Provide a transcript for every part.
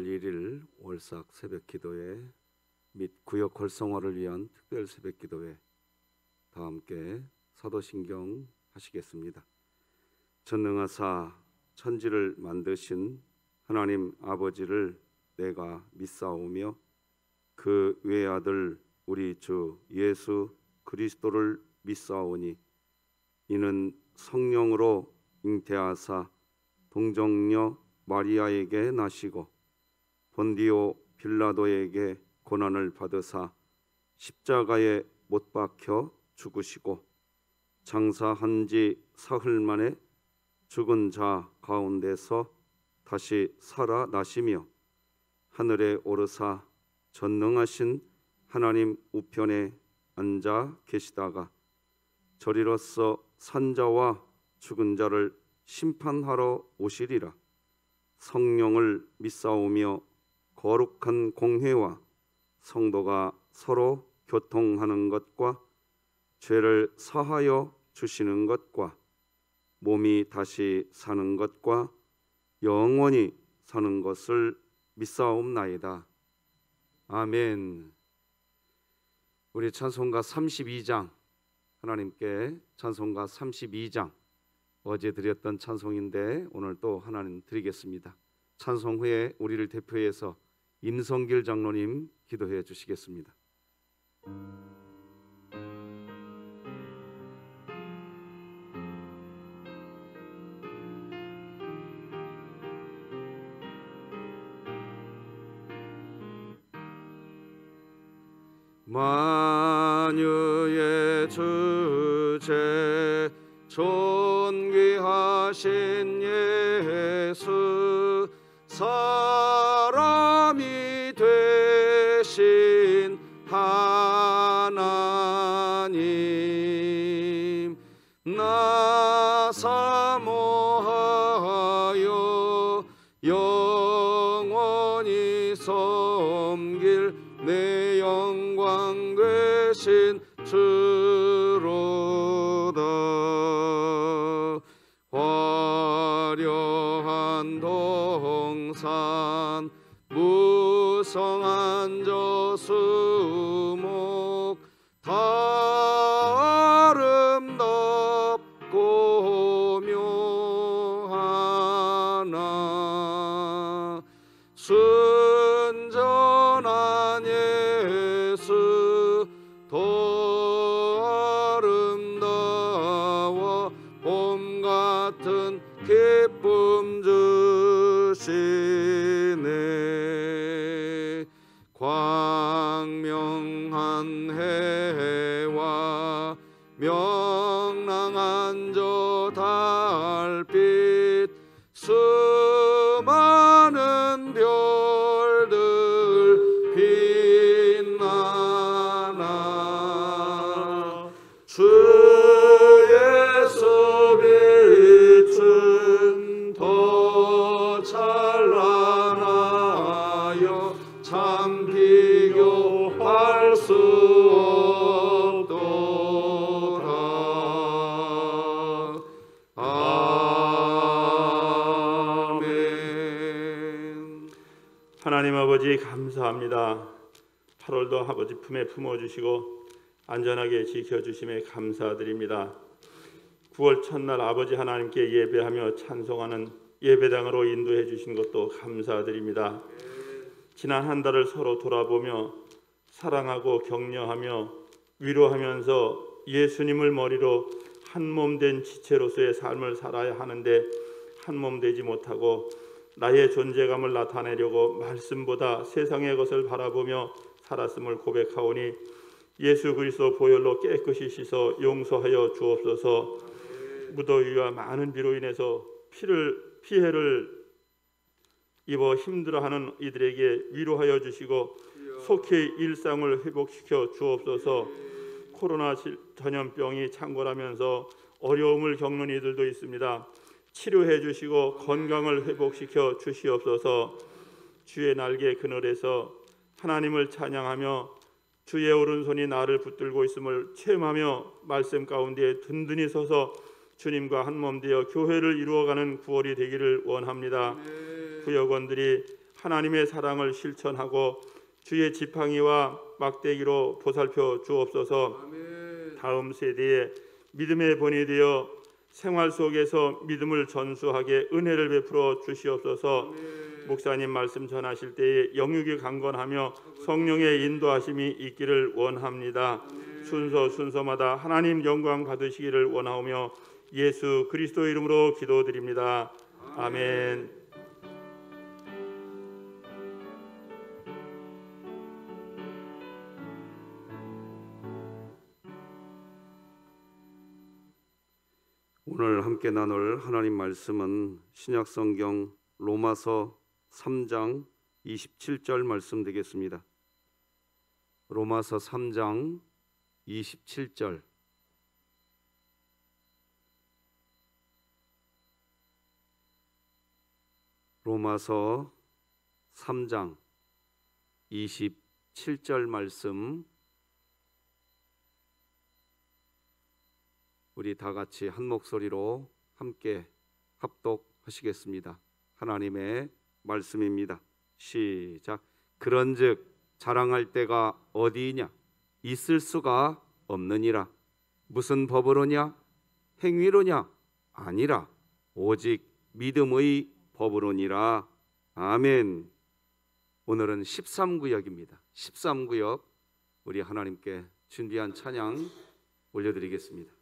9월 1일 월삭 새벽기도회 및 구역 활성화를 위한 특별 새벽기도회 다 함께 사도신경 하시겠습니다. 전능하사 천지를 만드신 하나님 아버지를 내가 믿사오며 그 외아들 우리 주 예수 그리스도를 믿사오니 이는 성령으로 잉태하사 동정녀 마리아에게 나시고 본디오 빌라도에게 고난을 받으사 십자가에 못 박혀 죽으시고 장사한 지 사흘 만에 죽은 자 가운데서 다시 살아나시며 하늘에 오르사 전능하신 하나님 우편에 앉아 계시다가 저리로서 산자와 죽은 자를 심판하러 오시리라. 성령을 믿사오며 거룩한 공회와 성도가 서로 교통하는 것과 죄를 사하여 주시는 것과 몸이 다시 사는 것과 영원히 사는 것을 믿사옵나이다. 아멘. 우리 찬송가 32장, 하나님께 찬송가 32장 어제 드렸던 찬송인데 오늘 또 하나님 드리겠습니다. 찬송 후에 우리를 대표해서 임성길 장로님 기도해 주시겠습니다. 만유의 주제 존귀하신 예수 사람이 되신 하나님 나 사모하여 영원히 섬길 내 영광 되신 주로다. 화려한 동산 무성한 저수목 다 아름답고 묘하나 순전한 예수 더 아름다워 봄 같은 기쁨 주시네. 광명한 해와 명랑한 저 달빛 수많은 별들 빛나나 주 예수 빛은 더 찬란하여 참 비교할 수 없도다. 아멘. 하나님 아버지 감사합니다. 8월도 아버지 품에 품어주시고 안전하게 지켜주심에 감사드립니다. 9월 첫날 아버지 하나님께 예배하며 찬송하는 예배당으로 인도해 주신 것도 감사드립니다. 지난 한 달을 서로 돌아보며 사랑하고 격려하며 위로하면서 예수님을 머리로 한몸 된 지체로서의 삶을 살아야 하는데 한몸 되지 못하고 나의 존재감을 나타내려고 말씀보다 세상의 것을 바라보며 살았음을 고백하오니 예수 그리스도 보혈로 깨끗이 씻어 용서하여 주옵소서. 무더위와 많은 비로 인해서 피해를 입어 힘들어하는 이들에게 위로하여 주시고 속히 일상을 회복시켜 주옵소서. 코로나 전염병이 창궐하면서 어려움을 겪는 이들도 있습니다. 치료해 주시고 건강을 회복시켜 주시옵소서. 주의 날개 그늘에서 하나님을 찬양하며 주의 오른손이 나를 붙들고 있음을 체험하며 말씀 가운데 든든히 서서 주님과 한몸 되어 교회를 이루어가는 9월이 되기를 원합니다. 구역원들이 하나님의 사랑을 실천하고 주의 지팡이와 막대기로 보살펴 주옵소서. 아멘. 다음 세대에 믿음의 본이 되어 생활 속에서 믿음을 전수하게 은혜를 베풀어 주시옵소서. 아멘. 목사님 말씀 전하실 때에 영육이 강건하며 성령의 인도하심이 있기를 원합니다. 순서마다 하나님 영광 받으시기를 원하오며 예수 그리스도 이름으로 기도드립니다. 아멘. 오늘 함께 나눌 하나님 말씀은 신약성경 로마서 3장 27절 말씀 되겠습니다. 로마서 3장 27절. 로마서 3장 27절 말씀 우리 다 같이 한 목소리로 함께 합독하시겠습니다. 하나님의 말씀입니다. 시작. 그런즉 자랑할 때가 어디이냐? 있을 수가 없느니라. 무슨 법으로냐? 행위로냐? 아니라 오직 믿음의 법으로니라. 아멘. 오늘은 13구역입니다. 13구역 우리 하나님께 준비한 찬양 올려드리겠습니다.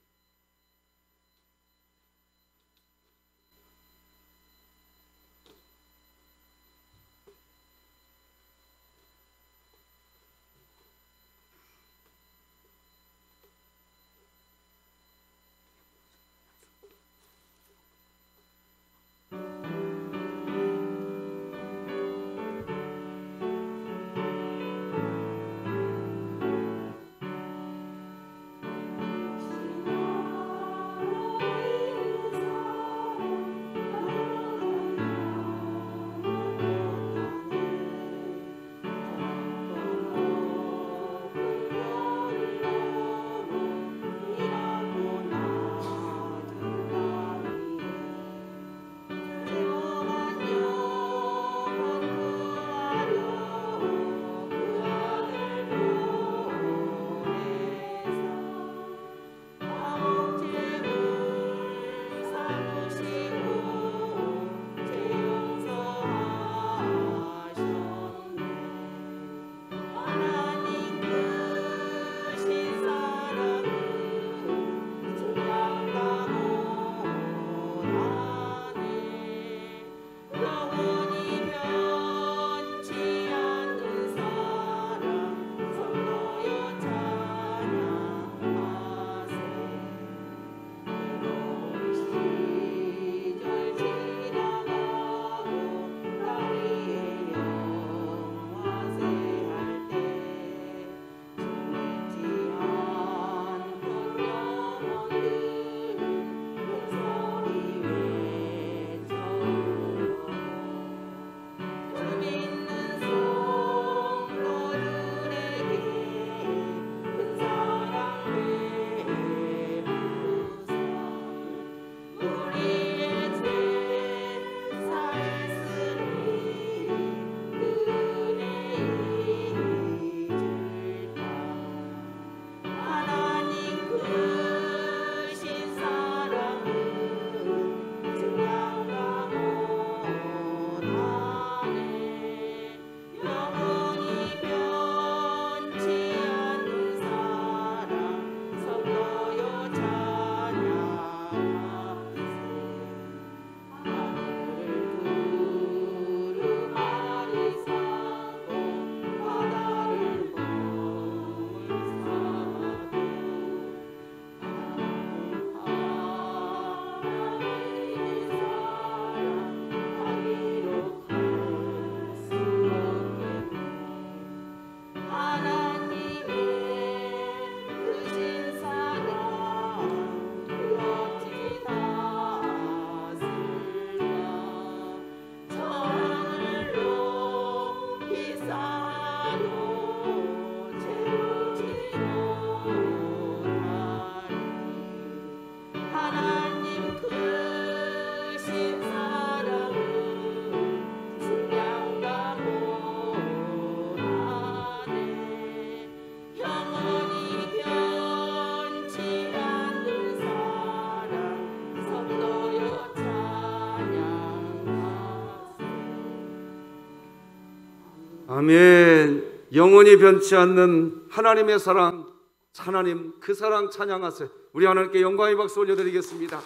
아멘. 영원히 변치 않는 하나님의 사랑, 하나님 그 사랑 찬양하세요. 우리 하나님께 영광의 박수 올려드리겠습니다.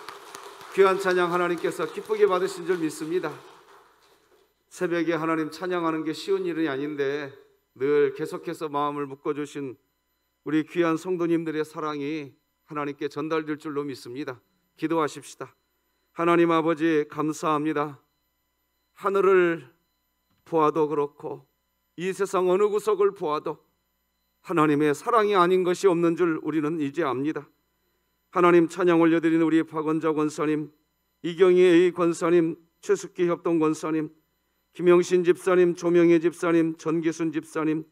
귀한 찬양 하나님께서 기쁘게 받으신 줄 믿습니다. 새벽에 하나님 찬양하는 게 쉬운 일이 아닌데 늘 계속해서 마음을 묶어주신 우리 귀한 성도님들의 사랑이 하나님께 전달될 줄로 믿습니다. 기도하십시다. 하나님 아버지 감사합니다. 하늘을 보아도 그렇고 이 세상 어느 구석을 보아도 하나님의 사랑이 아닌 것이 없는 줄 우리는 이제 압니다. 하나님 찬양 올려드리는 우리 박원자 권사님, 이경희 A 권사님, 최숙기 협동 권사님, 김영신 집사님, 조명혜 집사님, 전기순 집사님,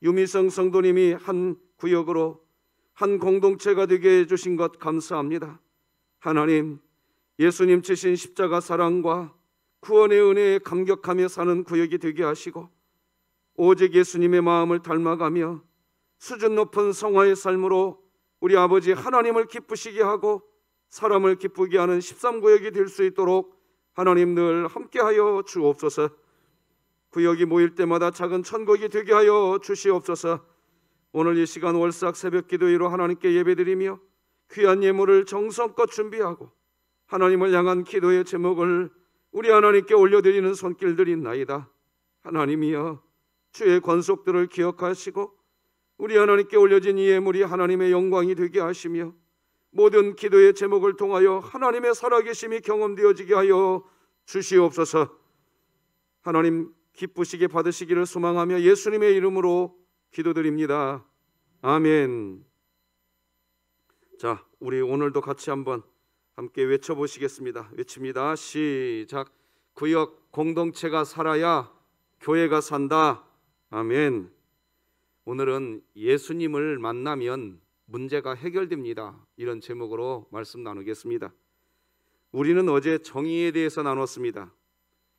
유미성 성도님이 한 구역으로 한 공동체가 되게 해주신 것 감사합니다. 하나님, 예수님 치신 십자가 사랑과 구원의 은혜에 감격하며 사는 구역이 되게 하시고 오직 예수님의 마음을 닮아가며 수준 높은 성화의 삶으로 우리 아버지 하나님을 기쁘시게 하고 사람을 기쁘게 하는 13구역이 될 수 있도록 하나님 늘 함께하여 주옵소서. 구역이 모일 때마다 작은 천국이 되게 하여 주시옵소서. 오늘 이 시간 월삭 새벽 기도회로 하나님께 예배드리며 귀한 예물을 정성껏 준비하고 하나님을 향한 기도의 제목을 우리 하나님께 올려드리는 손길들이나이다. 하나님이여 주의 권속들을 기억하시고 우리 하나님께 올려진 이 예물이 하나님의 영광이 되게 하시며 모든 기도의 제목을 통하여 하나님의 살아계심이 경험되어지게 하여 주시옵소서. 하나님 기쁘시게 받으시기를 소망하며 예수님의 이름으로 기도드립니다. 아멘. 자, 우리 오늘도 같이 한번 함께 외쳐보시겠습니다. 외칩니다. 시작. 구역 공동체가 살아야 교회가 산다. 아멘. 오늘은 예수님을 만나면 문제가 해결됩니다. 이런 제목으로 말씀 나누겠습니다. 우리는 어제 정의에 대해서 나눴습니다.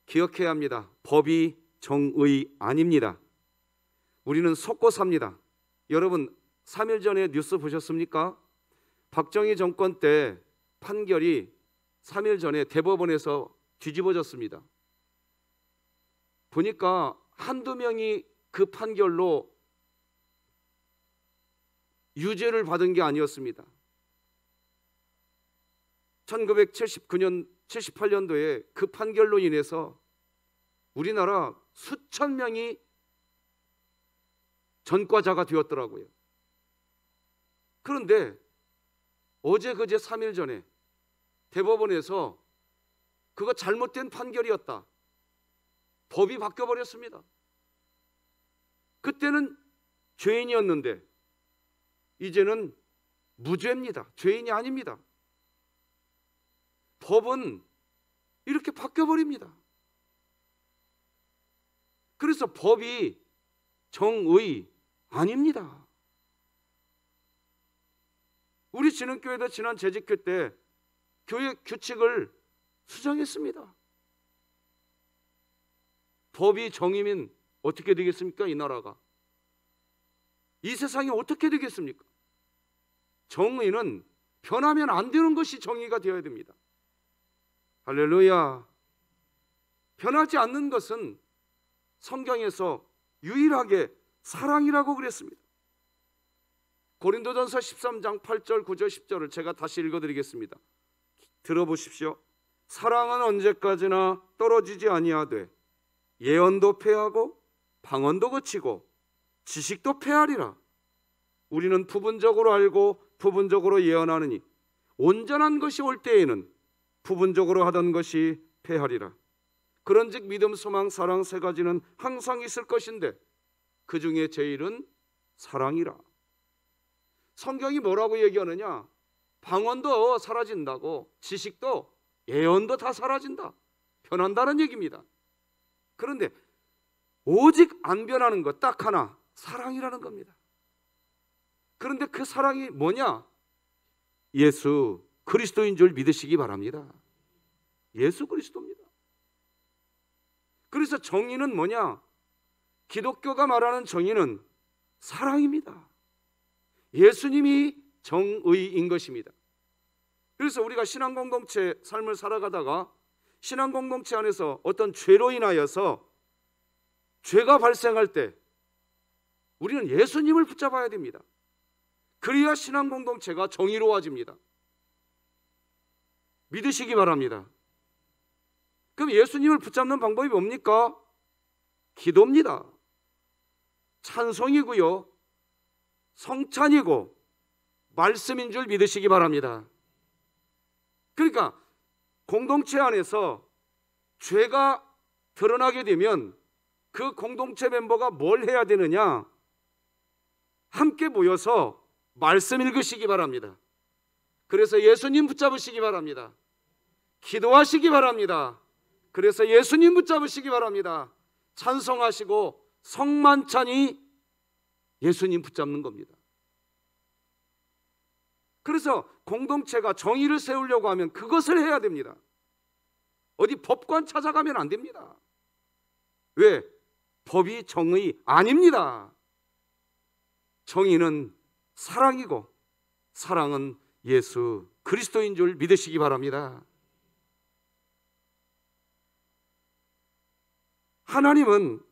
기억해야 합니다. 법이 정의 아닙니다. 우리는 속고 삽니다. 여러분 3일 전에 뉴스 보셨습니까? 박정희 정권 때 판결이 3일 전에 대법원에서 뒤집어졌습니다. 보니까 한두 명이 그 판결로 유죄를 받은 게 아니었습니다. 1979년, 78년도에 그 판결로 인해서 우리나라 수천 명이 전과자가 되었더라고요. 그런데 어제 그제 3일 전에 대법원에서 그거 잘못된 판결이었다. 법이 바뀌어버렸습니다. 그때는 죄인이었는데 이제는 무죄입니다. 죄인이 아닙니다. 법은 이렇게 바뀌어버립니다. 그래서 법이 정의 아닙니다. 우리 진흥교회도 지난 재직회 때 교회 규칙을 수정했습니다. 법이 정의면 어떻게 되겠습니까? 이 나라가. 이 세상이 어떻게 되겠습니까? 정의는 변하면 안 되는 것이 정의가 되어야 됩니다. 할렐루야. 변하지 않는 것은 성경에서 유일하게 사랑이라고 그랬습니다. 고린도전서 13장 8절 9절 10절을 제가 다시 읽어드리겠습니다. 들어보십시오. 사랑은 언제까지나 떨어지지 아니하되 예언도 패하고 방언도 거치고 지식도 패하리라. 우리는 부분적으로 알고 부분적으로 예언하느니 온전한 것이 올 때에는 부분적으로 하던 것이 패하리라. 그런즉 믿음, 소망, 사랑 세 가지는 항상 있을 것인데 그 중에 제일은 사랑이라. 성경이 뭐라고 얘기하느냐? 방언도 사라진다고, 지식도 예언도 다 사라진다, 변한다는 얘기입니다. 그런데 오직 안 변하는 것 딱 하나, 사랑이라는 겁니다. 그런데 그 사랑이 뭐냐? 예수 그리스도인 줄 믿으시기 바랍니다. 예수 그리스도입니다. 그래서 정의는 뭐냐? 기독교가 말하는 정의는 사랑입니다. 예수님이 정의인 것입니다. 그래서 우리가 신앙공동체 삶을 살아가다가 신앙공동체 안에서 어떤 죄로 인하여서 죄가 발생할 때 우리는 예수님을 붙잡아야 됩니다. 그래야 신앙 공동체가 정의로워집니다. 믿으시기 바랍니다. 그럼 예수님을 붙잡는 방법이 뭡니까? 기도입니다. 찬송이고요, 성찬이고 말씀인 줄 믿으시기 바랍니다. 그러니까 공동체 안에서 죄가 드러나게 되면 그 공동체 멤버가 뭘 해야 되느냐? 함께 모여서 말씀 읽으시기 바랍니다. 그래서 예수님 붙잡으시기 바랍니다. 기도하시기 바랍니다. 그래서 예수님 붙잡으시기 바랍니다. 찬송하시고 성만찬이 예수님 붙잡는 겁니다. 그래서 공동체가 정의를 세우려고 하면 그것을 해야 됩니다. 어디 법관 찾아가면 안 됩니다. 왜? 법이 정의 아닙니다. 정의는 사랑이고 사랑은 예수 그리스도인 줄 믿으시기 바랍니다. 하나님은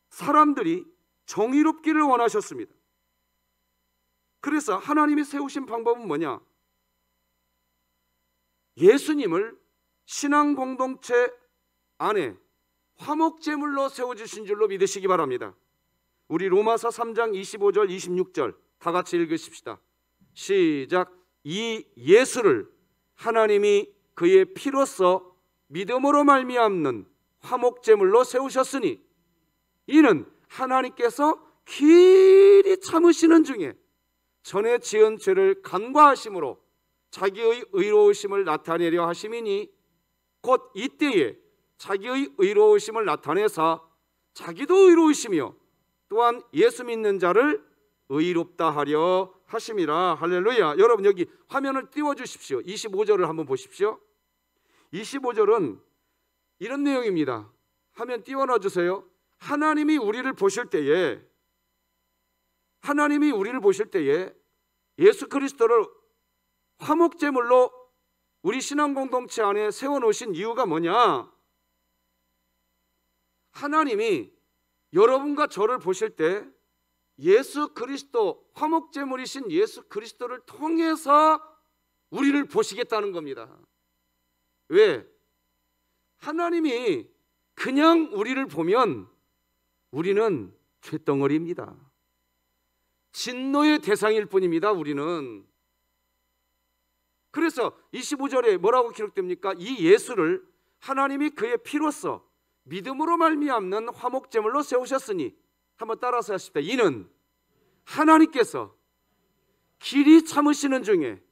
사람들이 정의롭기를 원하셨습니다. 그래서 하나님이 세우신 방법은 뭐냐? 예수님을 신앙 공동체 안에 화목제물로 세워주신 줄로 믿으시기 바랍니다. 우리 로마서 3장 25절 26절 다 같이 읽으십시다. 시작. 이 예수를 하나님이 그의 피로써 믿음으로 말미암는 화목제물로 세우셨으니 이는 하나님께서 길이 참으시는 중에 전에 지은 죄를 간과하심으로 자기의 의로우심을 나타내려 하심이니 곧 이때에 자기의 의로우심을 나타내사 자기도 의로우시며 또한 예수 믿는 자를 의롭다 하려 하심이라. 할렐루야. 여러분 여기 화면을 띄워주십시오. 25절을 한번 보십시오. 25절은 이런 내용입니다. 화면 띄워놔주세요. 하나님이 우리를 보실 때에 예수 그리스도를 화목제물로 우리 신앙 공동체 안에 세워놓으신 이유가 뭐냐? 하나님이 여러분과 저를 보실 때 예수 그리스도, 화목제물이신 예수 그리스도를 통해서 우리를 보시겠다는 겁니다. 왜? 하나님이 그냥 우리를 보면 우리는 쇳덩어리입니다. 진노의 대상일 뿐입니다. 우리는. 그래서 25절에 뭐라고 기록됩니까? 이 예수를 하나님이 그의 피로써 믿음으로 말미암는 화목제물로 세우셨으니 한번 따라서 하십시다. 이는 하나님께서 길이 참으시는 중에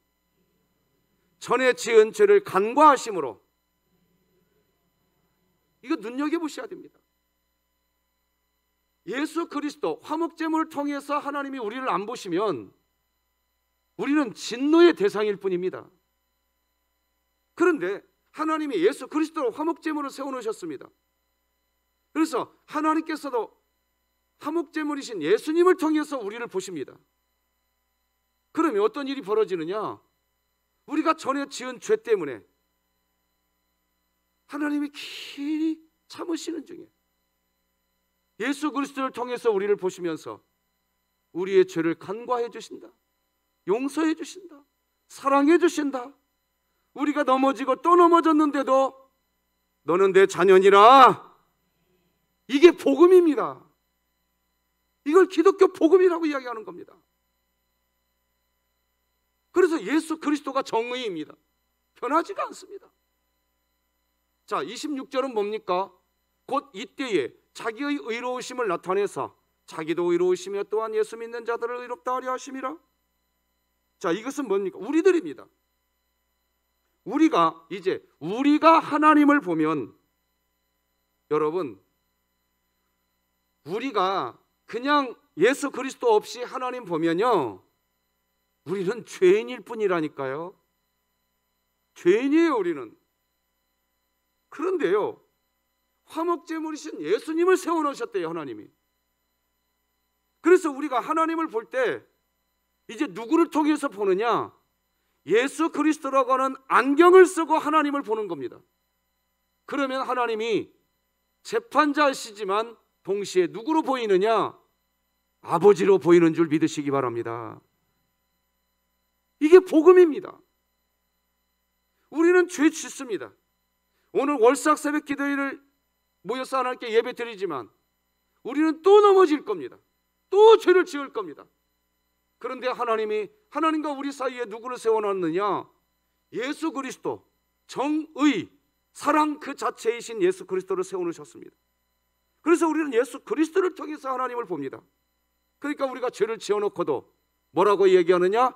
전에 지은 죄를 간과하심으로. 이거 눈여겨보셔야 됩니다. 예수 그리스도 화목제물을 통해서 하나님이 우리를 안 보시면 우리는 진노의 대상일 뿐입니다. 그런데 하나님이 예수 그리스도로 화목제물을 세워놓으셨습니다. 그래서 하나님께서도 화목제물이신 예수님을 통해서 우리를 보십니다. 그러면 어떤 일이 벌어지느냐? 우리가 전에 지은 죄 때문에 하나님이 길이 참으시는 중에 예수 그리스도를 통해서 우리를 보시면서 우리의 죄를 간과해 주신다, 용서해 주신다, 사랑해 주신다. 우리가 넘어지고 또 넘어졌는데도 너는 내 자녀니라. 이게 복음입니다. 이걸 기독교 복음이라고 이야기하는 겁니다. 그래서 예수 그리스도가 정의입니다. 변하지가 않습니다. 자, 26절은 뭡니까? 곧 이때에 자기의 의로우심을 나타내사 자기도 의로우시며 또한 예수 믿는 자들을 의롭다 하려 하심이라. 자, 이것은 뭡니까? 우리들입니다. 우리가 하나님을 보면, 여러분, 우리가 그냥 예수 그리스도 없이 하나님 보면요, 우리는 죄인일 뿐이라니까요. 죄인이에요, 우리는. 그런데요, 화목제물이신 예수님을 세워놓으셨대요, 하나님이. 그래서 우리가 하나님을 볼 때 이제 누구를 통해서 보느냐? 예수 그리스도라고 하는 안경을 쓰고 하나님을 보는 겁니다. 그러면 하나님이 재판자시지만 동시에 누구로 보이느냐? 아버지로 보이는 줄 믿으시기 바랍니다. 이게 복음입니다. 우리는 죄 짓습니다. 오늘 월삭 새벽 기도회를 모여서 하나님께 예배 드리지만 우리는 또 넘어질 겁니다. 또 죄를 지을 겁니다. 그런데 하나님이 하나님과 우리 사이에 누구를 세워놨느냐? 예수 그리스도, 정의, 사랑 그 자체이신 예수 그리스도를 세워놓으셨습니다. 그래서 우리는 예수 그리스도를 통해서 하나님을 봅니다. 그러니까 우리가 죄를 지어놓고도 뭐라고 얘기하느냐?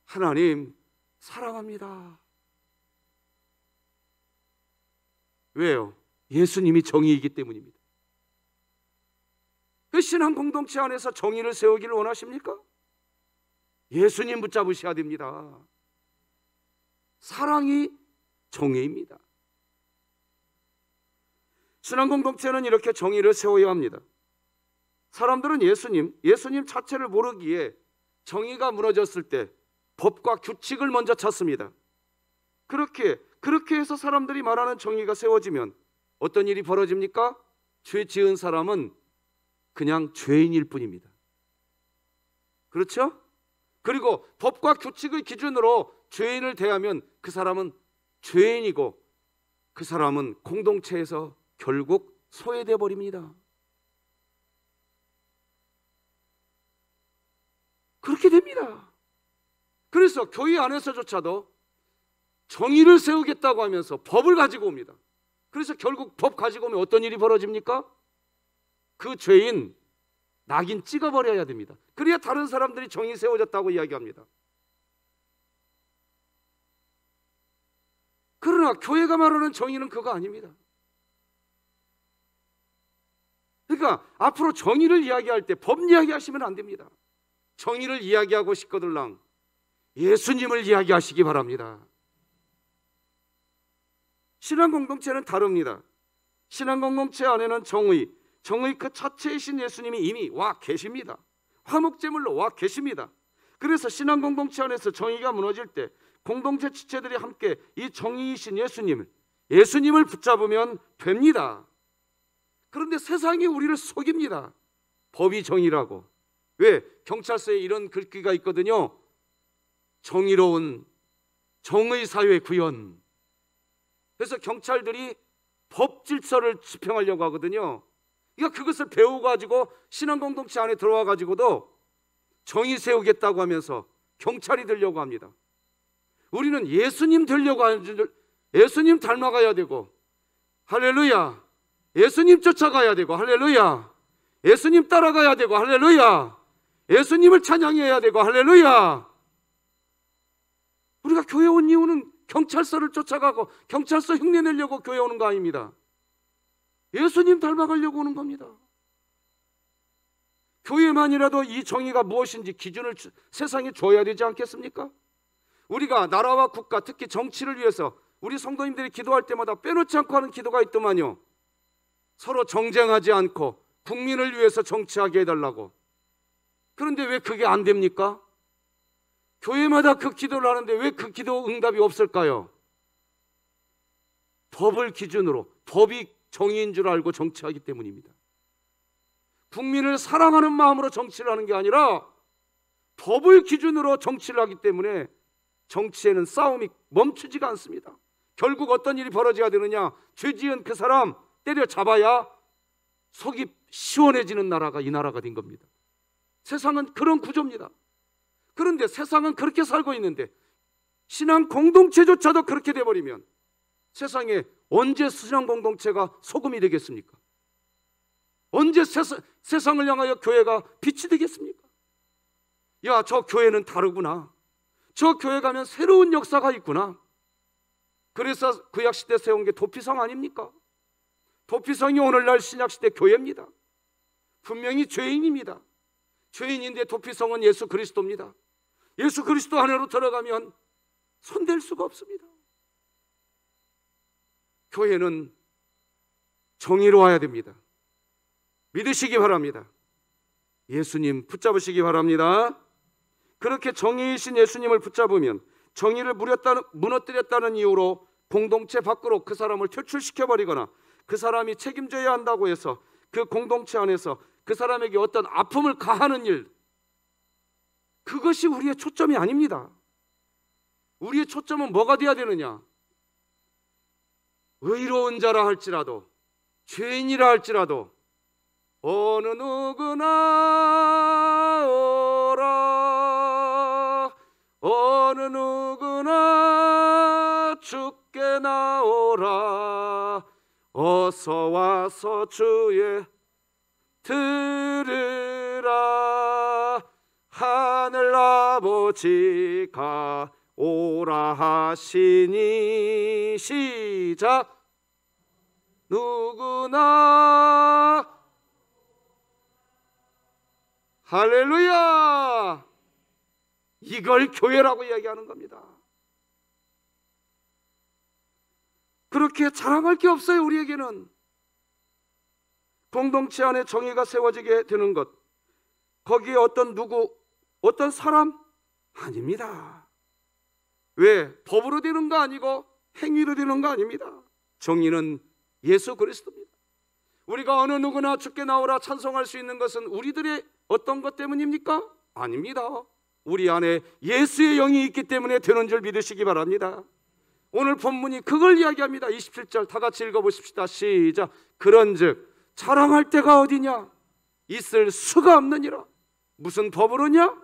하나님 사랑합니다. 왜요? 예수님이 정의이기 때문입니다. 그 신앙 공동체 안에서 정의를 세우기를 원하십니까? 예수님 붙잡으셔야 됩니다. 사랑이 정의입니다. 신앙 공동체는 이렇게 정의를 세워야 합니다. 사람들은 예수님 자체를 모르기에 정의가 무너졌을 때 법과 규칙을 먼저 찾습니다. 그렇게 해서 사람들이 말하는 정의가 세워지면 어떤 일이 벌어집니까? 죄 지은 사람은 그냥 죄인일 뿐입니다. 그렇죠? 그리고 법과 규칙의 기준으로 죄인을 대하면 그 사람은 죄인이고 그 사람은 공동체에서 결국 소외돼 버립니다. 그렇게 됩니다. 그래서 교회 안에서조차도 정의를 세우겠다고 하면서 법을 가지고 옵니다. 그래서 결국 법 가지고 오면 어떤 일이 벌어집니까? 그 죄인 낙인 찍어버려야 됩니다. 그래야 다른 사람들이 정의 세워졌다고 이야기합니다. 그러나 교회가 말하는 정의는 그거 아닙니다. 그러니까 앞으로 정의를 이야기할 때 법 이야기하시면 안 됩니다. 정의를 이야기하고 싶거들랑 예수님을 이야기하시기 바랍니다. 신앙 공동체는 다릅니다. 신앙 공동체 안에는 정의 그 자체이신 예수님이 이미 와 계십니다. 화목제물로 와 계십니다. 그래서 신앙 공동체 안에서 정의가 무너질 때 공동체 지체들이 함께 이 정의이신 예수님을 붙잡으면 됩니다. 그런데 세상이 우리를 속입니다. 법이 정의라고. 왜? 경찰서에 이런 글귀가 있거든요. 정의로운 정의사회 구현. 그래서 경찰들이 법 질서를 집행하려고 하거든요. 그러니까 그것을 배워가지고 신앙 공동체 안에 들어와가지고도 정의 세우겠다고 하면서 경찰이 되려고 합니다. 우리는 예수님 되려고 하는 줄, 예수님 닮아가야 되고, 할렐루야. 예수님 쫓아가야 되고, 할렐루야. 예수님 따라가야 되고, 할렐루야. 예수님을 찬양해야 되고, 할렐루야. 우리가 교회 온 이유는 경찰서를 쫓아가고 경찰서 흉내 내려고 교회 오는 거 아닙니다. 예수님 닮아가려고 오는 겁니다. 교회만이라도 이 정의가 무엇인지 기준을 세상에 줘야 되지 않겠습니까? 우리가 나라와 국가, 특히 정치를 위해서 우리 성도님들이 기도할 때마다 빼놓지 않고 하는 기도가 있더만요. 서로 정쟁하지 않고 국민을 위해서 정치하게 해달라고. 그런데 왜 그게 안 됩니까? 교회마다 그 기도를 하는데 왜 그 기도 응답이 없을까요? 법을 기준으로, 법이 정의인 줄 알고 정치하기 때문입니다. 국민을 사랑하는 마음으로 정치를 하는 게 아니라 법을 기준으로 정치를 하기 때문에 정치에는 싸움이 멈추지가 않습니다. 결국 어떤 일이 벌어져야 되느냐? 죄 지은 그 사람 때려잡아야 속이 시원해지는 나라가 이 나라가 된 겁니다. 세상은 그런 구조입니다. 그런데 세상은 그렇게 살고 있는데 신앙 공동체조차도 그렇게 돼버리면 세상에 언제 신앙 공동체가 소금이 되겠습니까? 언제 세상을 향하여 교회가 빛이 되겠습니까? 야, 저 교회는 다르구나. 저 교회 가면 새로운 역사가 있구나. 그래서 구약시대 세운 게 도피성 아닙니까? 도피성이 오늘날 신약시대 교회입니다. 분명히 죄인입니다. 죄인인데 도피성은 예수 그리스도입니다. 예수 그리스도 안으로 들어가면 손댈 수가 없습니다. 교회는 정의로워야 됩니다. 믿으시기 바랍니다. 예수님 붙잡으시기 바랍니다. 그렇게 정의이신 예수님을 붙잡으면 정의를 무너뜨렸다는 이유로 공동체 밖으로 그 사람을 퇴출시켜버리거나 그 사람이 책임져야 한다고 해서 그 공동체 안에서 그 사람에게 어떤 아픔을 가하는 일, 그것이 우리의 초점이 아닙니다. 우리의 초점은 뭐가 되어야 되느냐? 의로운 자라 할지라도, 죄인이라 할지라도 어느 누구나 오라, 어느 누구나 주께 나오라, 어서 와서 주의 들으라, 하늘 아버지가 오라 하시니. 시작. 누구나. 할렐루야. 이걸 교회라고 이야기하는 겁니다. 그렇게 자랑할 게 없어요. 우리에게는 공동체 안에 정의가 세워지게 되는 것, 거기에 어떤 누구, 어떤 사람 아닙니다. 왜? 법으로 되는 거 아니고 행위로 되는 거 아닙니다. 정의는 예수 그리스도입니다. 우리가 어느 누구나 주께 나오라 찬송할 수 있는 것은 우리들의 어떤 것 때문입니까? 아닙니다. 우리 안에 예수의 영이 있기 때문에 되는 줄 믿으시기 바랍니다. 오늘 본문이 그걸 이야기합니다. 27절 다 같이 읽어보십시다. 시작. 그런즉 자랑할 때가 어디냐? 있을 수가 없느니라. 무슨 법으로냐?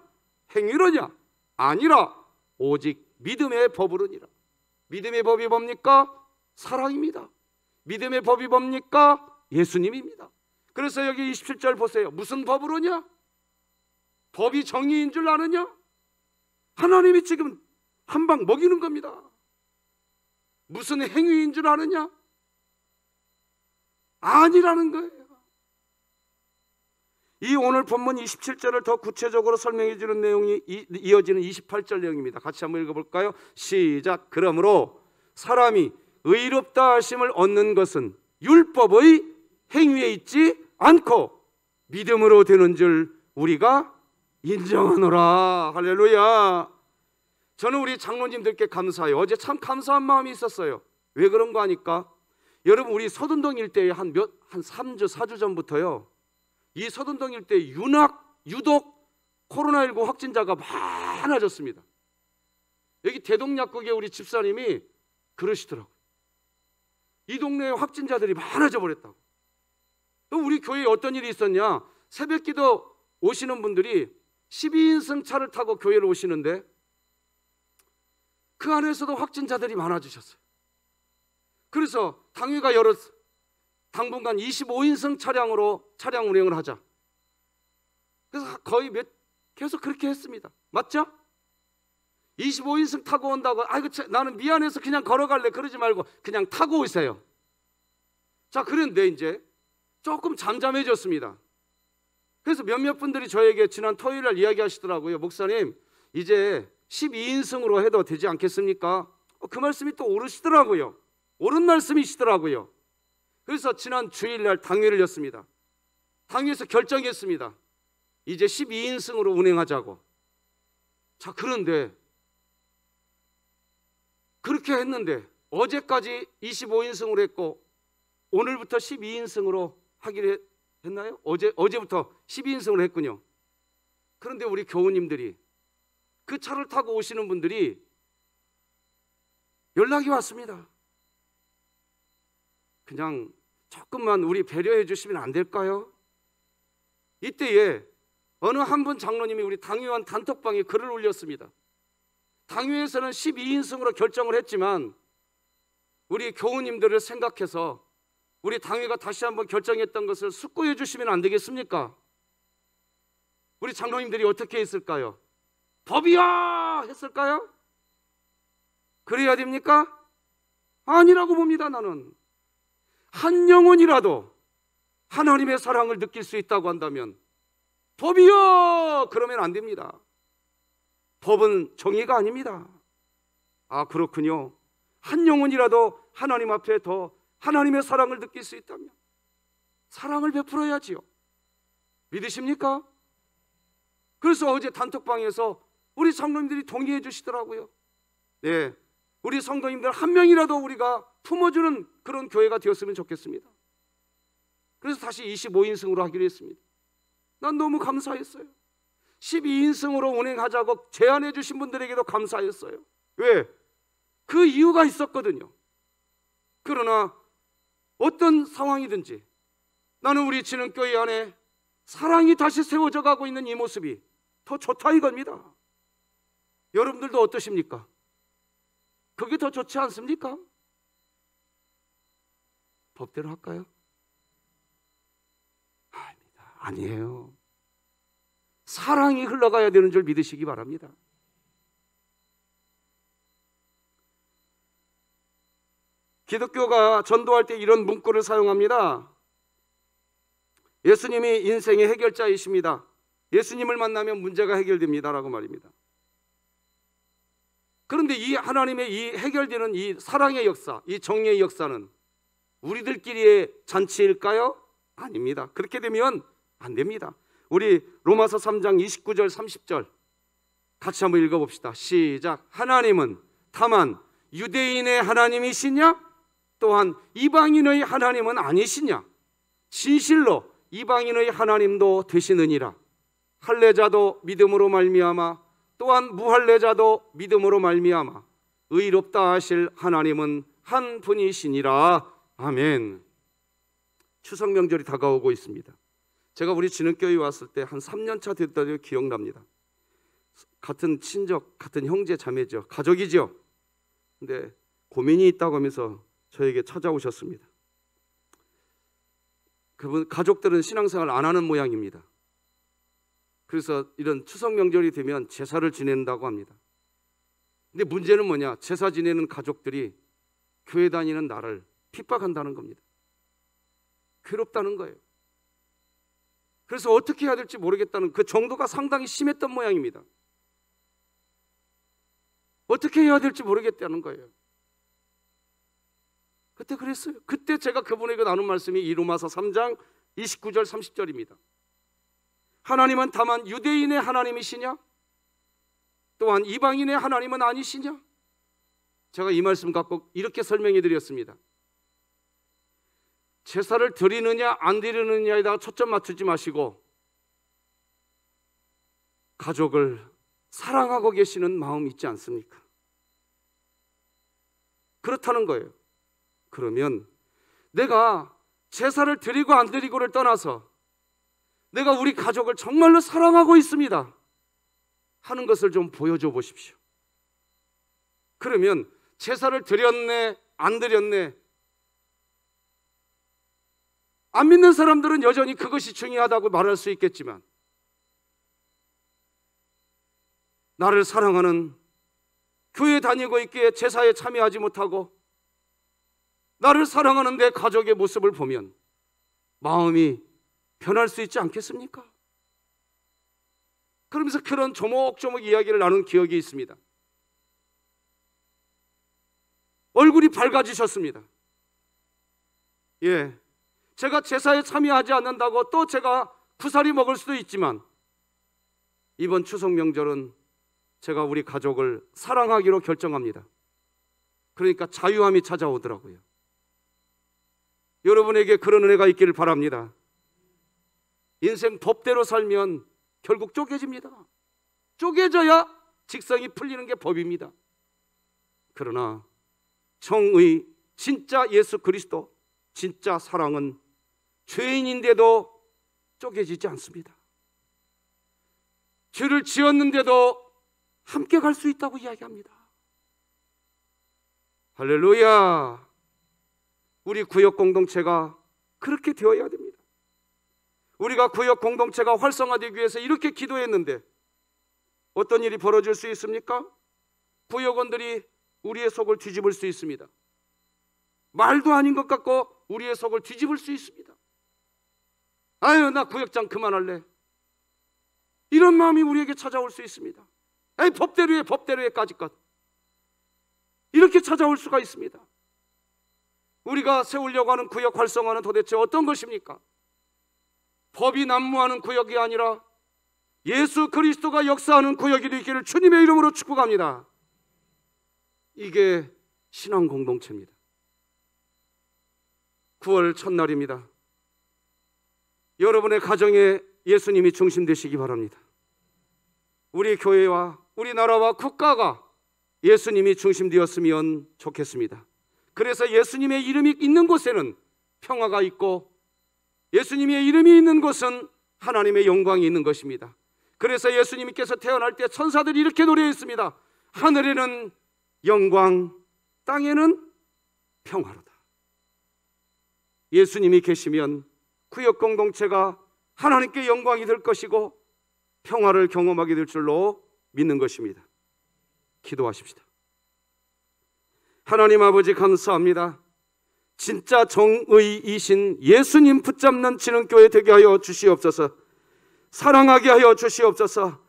행위로냐? 아니라 오직 믿음의 법으로니라. 믿음의 법이 뭡니까? 사랑입니다. 믿음의 법이 뭡니까? 예수님입니다. 그래서 여기 27절 보세요. 무슨 법으로냐? 법이 정의인 줄 아느냐? 하나님이 지금 한 방 먹이는 겁니다. 무슨 행위인 줄 아느냐? 아니라는 거예요. 이 오늘 본문 27절을 더 구체적으로 설명해 주는 내용이 이어지는 28절 내용입니다. 같이 한번 읽어볼까요? 시작. 그러므로 사람이 의롭다 하심을 얻는 것은 율법의 행위에 있지 않고 믿음으로 되는 줄 우리가 인정하노라. 할렐루야. 저는 우리 장로님들께 감사해요. 어제 참 감사한 마음이 있었어요. 왜 그런 거 아니까? 여러분, 우리 서둔동 일대에 한 3주 4주 전부터요, 이 서둔동 일대에 유독 코로나19 확진자가 많아졌습니다. 여기 대동약국에 우리 집사님이 그러시더라고요. 이 동네에 확진자들이 많아져 버렸다고. 우리 교회에 어떤 일이 있었냐? 새벽기도 오시는 분들이 12인승 차를 타고 교회를 오시는데 그 안에서도 확진자들이 많아지셨어요. 그래서 당회가 당분간 25인승 차량으로 차량 운행을 하자. 그래서 거의 계속 그렇게 했습니다. 맞죠? 25인승 타고 온다고, 아이고 나는 미안해서 그냥 걸어갈래, 그러지 말고 그냥 타고 오세요. 자, 그런데 이제 조금 잠잠해졌습니다. 그래서 몇몇 분들이 저에게 지난 토요일 날 이야기하시더라고요. 목사님, 이제 12인승으로 해도 되지 않겠습니까? 그 말씀이 또 옳으시더라고요. 옳은 말씀이시더라고요. 그래서 지난 주일날 당회를 였습니다. 당회에서 결정했습니다. 이제 12인승으로 운행하자고. 자, 그런데 그렇게 했는데 어제까지 25인승으로 했고 오늘부터 12인승으로 하기로 했나요? 어제부터 12인승으로 했군요. 그런데 우리 교우님들이, 그 차를 타고 오시는 분들이 연락이 왔습니다. 그냥 조금만 우리 배려해 주시면 안 될까요? 이때에 어느 한 분 장로님이 우리 당회원 단톡방에 글을 올렸습니다. 당회에서는 12인승으로 결정을 했지만 우리 교우님들을 생각해서 우리 당회가 다시 한번 결정했던 것을 숙고해 주시면 안 되겠습니까? 우리 장로님들이 어떻게 했을까요? 법이야! 했을까요? 그래야 됩니까? 아니라고 봅니다. 나는 한 영혼이라도 하나님의 사랑을 느낄 수 있다고 한다면 법이요! 그러면 안 됩니다. 법은 정의가 아닙니다. 아, 그렇군요. 한 영혼이라도 하나님 앞에 더 하나님의 사랑을 느낄 수 있다면 사랑을 베풀어야지요. 믿으십니까? 그래서 어제 단톡방에서 우리 성도님들이 동의해 주시더라고요. 네, 우리 성도님들 한 명이라도 우리가 품어주는 그런 교회가 되었으면 좋겠습니다. 그래서 다시 25인승으로 하기로 했습니다. 난 너무 감사했어요. 12인승으로 운행하자고 제안해 주신 분들에게도 감사했어요. 왜? 그 이유가 있었거든요. 그러나 어떤 상황이든지 나는 우리 진흥교회 안에 사랑이 다시 세워져 가고 있는 이 모습이 더 좋다 이겁니다. 여러분들도 어떠십니까? 그게 더 좋지 않습니까? 법대로 할까요? 아닙니다. 아니에요. 사랑이 흘러가야 되는 줄 믿으시기 바랍니다. 기독교가 전도할 때 이런 문구를 사용합니다. 예수님이 인생의 해결자이십니다. 예수님을 만나면 문제가 해결됩니다 라고 말입니다. 그런데 이 하나님의 이 해결되는 이 사랑의 역사, 이 정의의 역사는 우리들끼리의 잔치일까요? 아닙니다. 그렇게 되면 안 됩니다. 우리 로마서 3장 29절 30절 같이 한번 읽어봅시다. 시작. 하나님은 다만 유대인의 하나님이시냐? 또한 이방인의 하나님은 아니시냐? 진실로 이방인의 하나님도 되시느니라. 할례자도 믿음으로 말미암아 또한 무할례자도 믿음으로 말미암아 의롭다 하실 하나님은 한 분이시니라. 아멘. 추석 명절이 다가오고 있습니다. 제가 우리 진흥교회에 왔을 때 한 3년차 됐다고 기억납니다. 같은 친족, 같은 형제 자매죠. 가족이죠. 근데 고민이 있다고 하면서 저에게 찾아오셨습니다. 그분 가족들은 신앙생활 안 하는 모양입니다. 그래서 이런 추석 명절이 되면 제사를 지낸다고 합니다. 근데 문제는 뭐냐? 제사 지내는 가족들이 교회 다니는 나를 핍박한다는 겁니다. 괴롭다는 거예요. 그래서 어떻게 해야 될지 모르겠다는 그 정도가 상당히 심했던 모양입니다. 어떻게 해야 될지 모르겠다는 거예요. 그때 그랬어요. 그때 제가 그분에게 나눈 말씀이 이 로마서 3장 29절 30절입니다. 하나님은 다만 유대인의 하나님이시냐? 또한 이방인의 하나님은 아니시냐? 제가 이 말씀 갖고 이렇게 설명해 드렸습니다. 제사를 드리느냐 안 드리느냐에다가 초점 맞추지 마시고 가족을 사랑하고 계시는 마음 있지 않습니까? 그렇다는 거예요. 그러면 내가 제사를 드리고 안 드리고를 떠나서 내가 우리 가족을 정말로 사랑하고 있습니다 하는 것을 좀 보여줘 보십시오. 그러면 제사를 드렸네 안 드렸네 안 믿는 사람들은 여전히 그것이 중요하다고 말할 수 있겠지만 나를 사랑하는 교회 다니고 있기에 제사에 참여하지 못하고 나를 사랑하는 내 가족의 모습을 보면 마음이 변할 수 있지 않겠습니까? 그러면서 그런 조목조목 이야기를 나눈 기억이 있습니다. 얼굴이 밝아지셨습니다. 예, 제가 제사에 참여하지 않는다고 또 제가 구사리 먹을 수도 있지만 이번 추석 명절은 제가 우리 가족을 사랑하기로 결정합니다. 그러니까 자유함이 찾아오더라고요. 여러분에게 그런 은혜가 있기를 바랍니다. 인생 법대로 살면 결국 쪼개집니다. 쪼개져야 직성이 풀리는 게 법입니다. 그러나 정의 진짜 예수 그리스도 진짜 사랑은 죄인인데도 쪼개지지 않습니다. 죄를 지었는데도 함께 갈 수 있다고 이야기합니다. 할렐루야. 우리 구역 공동체가 그렇게 되어야 됩니다. 우리가 구역 공동체가 활성화되기 위해서 이렇게 기도했는데 어떤 일이 벌어질 수 있습니까? 구역원들이 우리의 속을 뒤집을 수 있습니다. 말도 아닌 것 같고 우리의 속을 뒤집을 수 있습니다. 아유, 나 구역장 그만할래. 이런 마음이 우리에게 찾아올 수 있습니다. 에이, 법대로 해, 법대로 해까지 것. 이렇게 찾아올 수가 있습니다. 우리가 세우려고 하는 구역 활성화는 도대체 어떤 것입니까? 법이 난무하는 구역이 아니라 예수 그리스도가 역사하는 구역이 되기를 주님의 이름으로 축복합니다. 이게 신앙 공동체입니다. 9월 첫날입니다. 여러분의 가정에 예수님이 중심되시기 바랍니다. 우리 교회와 우리나라와 국가가 예수님이 중심되었으면 좋겠습니다. 그래서 예수님의 이름이 있는 곳에는 평화가 있고 예수님의 이름이 있는 곳은 하나님의 영광이 있는 것입니다. 그래서 예수님께서 태어날 때 천사들이 이렇게 노래했습니다. 하늘에는 영광, 땅에는 평화로다. 예수님이 계시면 구역 공동체가 하나님께 영광이 될 것이고 평화를 경험하게 될 줄로 믿는 것입니다. 기도하십시다. 하나님 아버지 감사합니다. 진짜 정의이신 예수님 붙잡는 지능교회 되게 하여 주시옵소서. 사랑하게 하여 주시옵소서.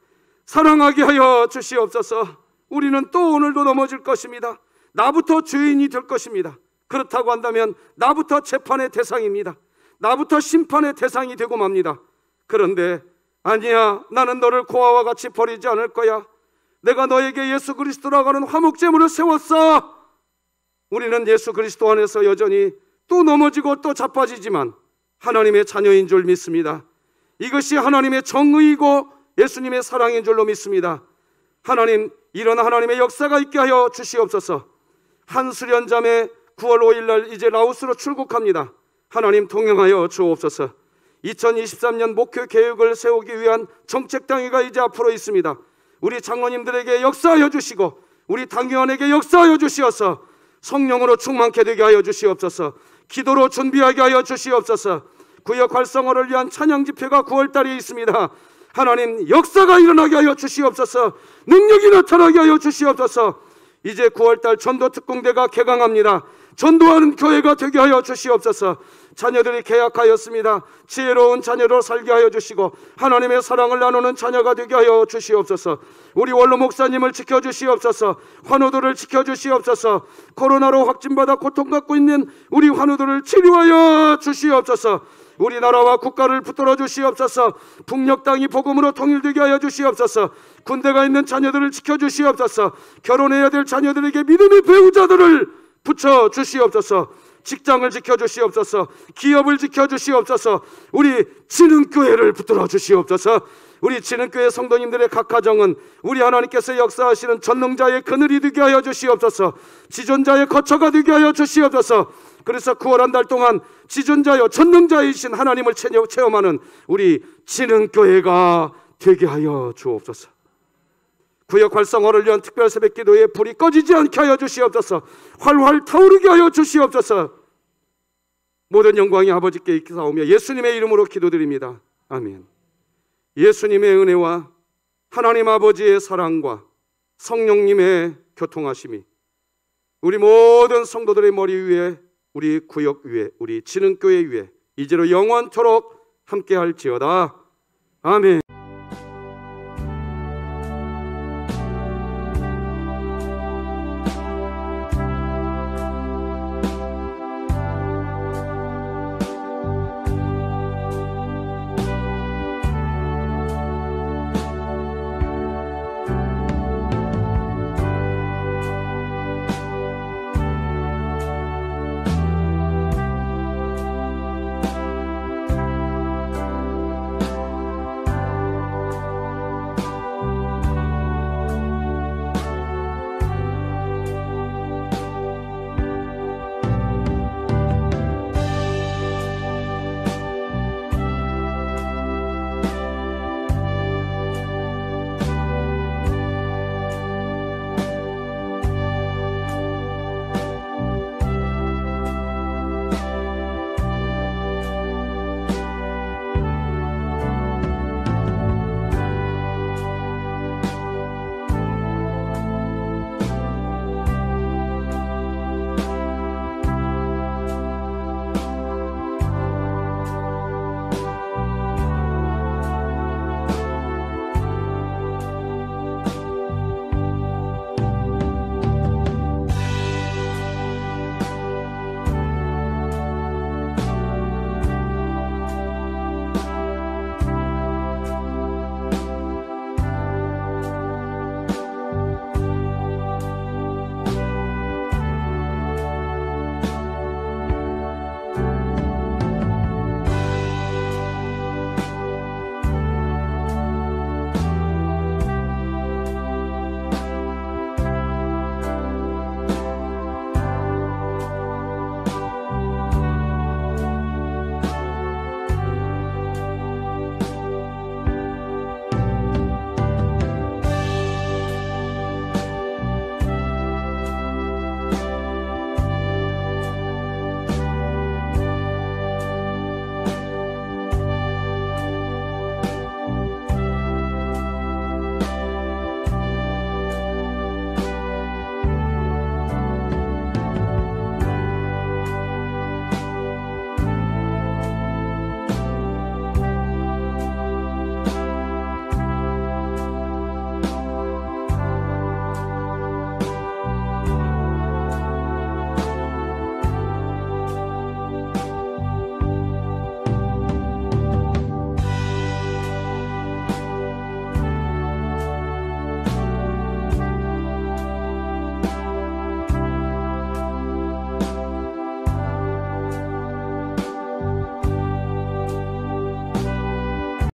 사랑하게 하여 주시옵소서. 우리는 또 오늘도 넘어질 것입니다. 나부터 죄인이 될 것입니다. 그렇다고 한다면 나부터 재판의 대상입니다. 나부터 심판의 대상이 되고 맙니다. 그런데 아니야, 나는 너를 고아와 같이 버리지 않을 거야. 내가 너에게 예수 그리스도라고 하는 화목제물을 세웠어. 우리는 예수 그리스도 안에서 여전히 또 넘어지고 또 자빠지지만 하나님의 자녀인 줄 믿습니다. 이것이 하나님의 정의이고 예수님의 사랑인 줄로 믿습니다. 하나님, 이런 하나님의 역사가 있게 하여 주시옵소서. 한수련자매 9월 5일 날 이제 라오스로 출국합니다. 하나님 동행하여 주옵소서. 2023년 목회 계획을 세우기 위한 정책당회가 이제 앞으로 있습니다. 우리 장로님들에게 역사하여 주시고 우리 당회원에게 역사하여 주시어서 성령으로 충만케 되게 하여 주시옵소서. 기도로 준비하게 하여 주시옵소서. 구역 활성화를 위한 찬양 집회가 9월 달에 있습니다. 하나님, 역사가 일어나게 하여 주시옵소서. 능력이 나타나게 하여 주시옵소서. 이제 9월 달 전도 특공대가 개강합니다. 전도하는 교회가 되게 하여 주시옵소서. 자녀들이 계약하였습니다. 지혜로운 자녀로 살게 하여 주시고 하나님의 사랑을 나누는 자녀가 되게 하여 주시옵소서. 우리 원로 목사님을 지켜주시옵소서. 환우들을 지켜주시옵소서. 코로나로 확진받아 고통받고 있는 우리 환우들을 치료하여 주시옵소서. 우리나라와 국가를 붙들어 주시옵소서. 북녘 땅이 복음으로 통일되게 하여 주시옵소서. 군대가 있는 자녀들을 지켜주시옵소서. 결혼해야 될 자녀들에게 믿음의 배우자들을 붙여 주시옵소서. 직장을 지켜주시옵소서. 기업을 지켜주시옵소서. 우리 진흥교회를 붙들어 주시옵소서. 우리 진흥교회 성도님들의 각 가정은 우리 하나님께서 역사하시는 전능자의 그늘이 되게 하여 주시옵소서. 지존자의 거처가 되게 하여 주시옵소서. 그래서 9월 한 달 동안 지존자여 전능자이신 하나님을 체험하는 우리 진흥교회가 되게 하여 주옵소서. 구역 활성화를 위한 특별 새벽 기도에 불이 꺼지지 않게 하여 주시옵소서. 활활 타오르게 하여 주시옵소서. 모든 영광이 아버지께 있사오며 예수님의 이름으로 기도드립니다. 아멘. 예수님의 은혜와 하나님 아버지의 사랑과 성령님의 교통하심이 우리 모든 성도들의 머리 위에, 우리 구역 위에, 우리 진흥교회 위에 이제로 영원토록 함께할지어다. 아멘.